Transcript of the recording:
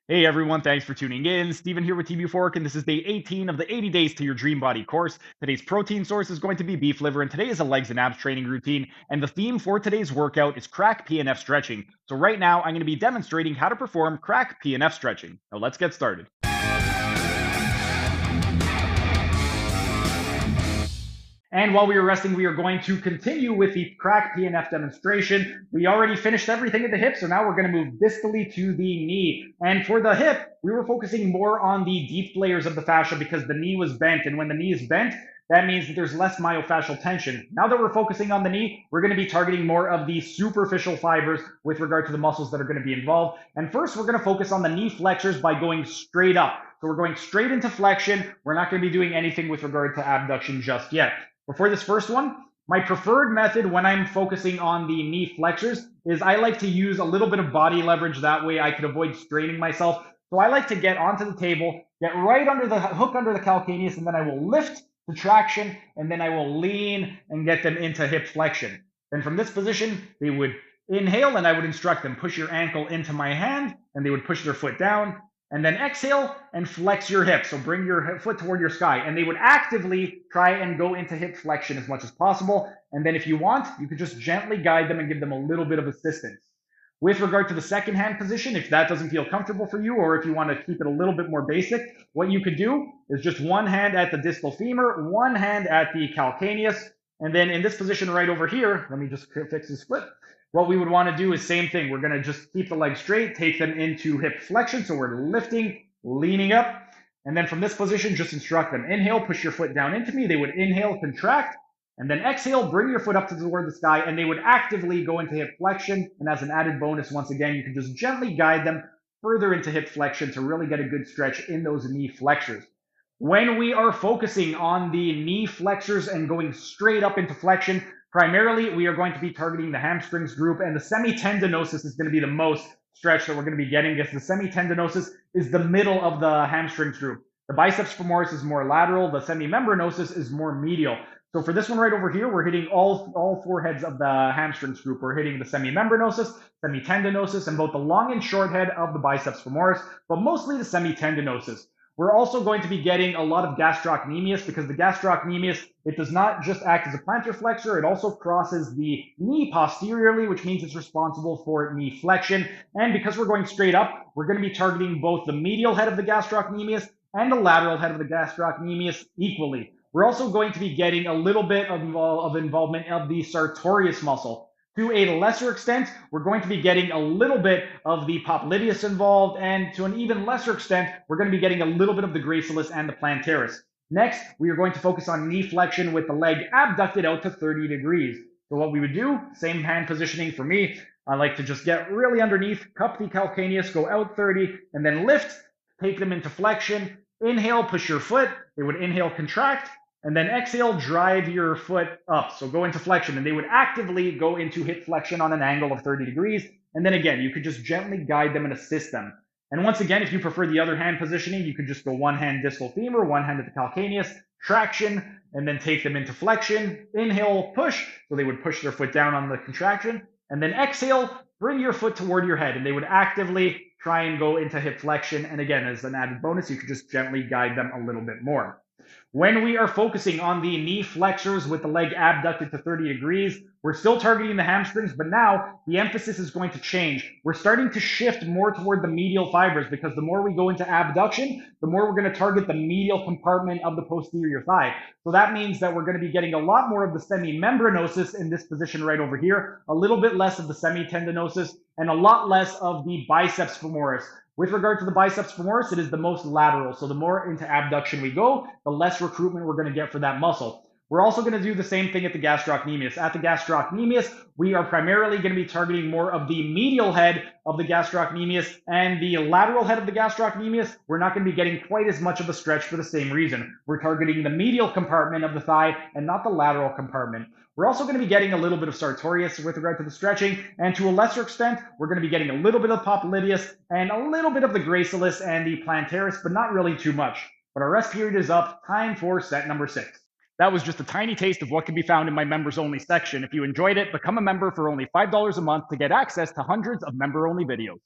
Hey everyone, thanks for tuning in. Steven here with TB Fork, and this is day 18 of the 80 Days to Your Dream Body course. Today's protein source is going to be beef liver, and today is a legs and abs training routine. And the theme for today's workout is CRAC PNF stretching. So right now, I'm going to be demonstrating how to perform CRAC PNF stretching. Now let's get started. And while we are resting, we are going to continue with the CRAC PNF demonstration. We already finished everything at the hip, so now we're going to move distally to the knee. And for the hip, we were focusing more on the deep layers of the fascia because the knee was bent. And when the knee is bent, that means that there's less myofascial tension. Now that we're focusing on the knee, we're going to be targeting more of the superficial fibers with regard to the muscles that are going to be involved. And first, we're going to focus on the knee flexors by going straight up. So we're going straight into flexion. We're not going to be doing anything with regard to abduction just yet. Before this first one, my preferred method when I'm focusing on the knee flexors is I like to use a little bit of body leverage. That way I could avoid straining myself. So I like to get onto the table, get right under the hook under the calcaneus, and then I will lift the traction, and then I will lean and get them into hip flexion. Then from this position, they would inhale, and I would instruct them, push your ankle into my hand, and they would push their foot down. And then exhale and flex your hip. So bring your foot toward your sky. And they would actively try and go into hip flexion as much as possible. And then if you want, you could just gently guide them and give them a little bit of assistance. With regard to the second hand position, if that doesn't feel comfortable for you, or if you want to keep it a little bit more basic, what you could do is just one hand at the distal femur, one hand at the calcaneus. And then in this position right over here, let me just fix this foot. What we would want to do is same thing. We're going to just keep the legs straight, take them into hip flexion. So we're lifting, leaning up. And then from this position, just instruct them. Inhale, push your foot down into me. They would inhale, contract. And then exhale, bring your foot up toward the sky. And they would actively go into hip flexion. And as an added bonus, once again, you can just gently guide them further into hip flexion to really get a good stretch in those knee flexors. When we are focusing on the knee flexors and going straight up into flexion, primarily, we are going to be targeting the hamstrings group, and the semitendinosus is going to be the most stretch that we're going to be getting because the semitendinosus is the middle of the hamstrings group. The biceps femoris is more lateral. The semimembranosus is more medial. So for this one right over here, we're hitting all four heads of the hamstrings group. We're hitting the semimembranosus, semitendinosus, and both the long and short head of the biceps femoris, but mostly the semitendinosus. We're also going to be getting a lot of gastrocnemius because the gastrocnemius, it does not just act as a plantar flexor, it also crosses the knee posteriorly, which means it's responsible for knee flexion. And because we're going straight up, we're going to be targeting both the medial head of the gastrocnemius and the lateral head of the gastrocnemius equally. We're also going to be getting a little bit of involvement of the sartorius muscle. To a lesser extent, we're going to be getting a little bit of the popliteus involved, and to an even lesser extent, we're going to be getting a little bit of the gracilis and the plantaris. Next, we are going to focus on knee flexion with the leg abducted out to 30 degrees. So what we would do, same hand positioning for me, I like to just get really underneath, cup the calcaneus, go out 30, and then lift, take them into flexion. Inhale, push your foot. They would inhale, contract. And then exhale, drive your foot up. So go into flexion, and they would actively go into hip flexion on an angle of 30 degrees. And then again, you could just gently guide them and assist them. And once again, if you prefer the other hand positioning, you could just go one hand distal femur, one hand at the calcaneus, traction, and then take them into flexion. Inhale, push. So they would push their foot down on the contraction. And then exhale, bring your foot toward your head, and they would actively try and go into hip flexion. And again, as an added bonus, you could just gently guide them a little bit more. When we are focusing on the knee flexors with the leg abducted to 30 degrees, we're still targeting the hamstrings, but now the emphasis is going to change. We're starting to shift more toward the medial fibers because the more we go into abduction, the more we're going to target the medial compartment of the posterior thigh. So that means that we're going to be getting a lot more of the semimembranosus in this position right over here, a little bit less of the semitendinosus, and a lot less of the biceps femoris. With regard to the biceps femoris, it is the most lateral. So the more into abduction we go, the less recruitment we're going to get for that muscle. We're also going to do the same thing at the gastrocnemius. At the gastrocnemius, we are primarily going to be targeting more of the medial head of the gastrocnemius, and the lateral head of the gastrocnemius, we're not going to be getting quite as much of a stretch for the same reason. We're targeting the medial compartment of the thigh and not the lateral compartment. We're also going to be getting a little bit of sartorius with regard to the stretching, and to a lesser extent, we're going to be getting a little bit of popliteus and a little bit of the gracilis and the plantaris, but not really too much. But our rest period is up. Time for set number 6. That was just a tiny taste of what can be found in my members only section. If you enjoyed it, become a member for only $5 a month to get access to hundreds of member only videos.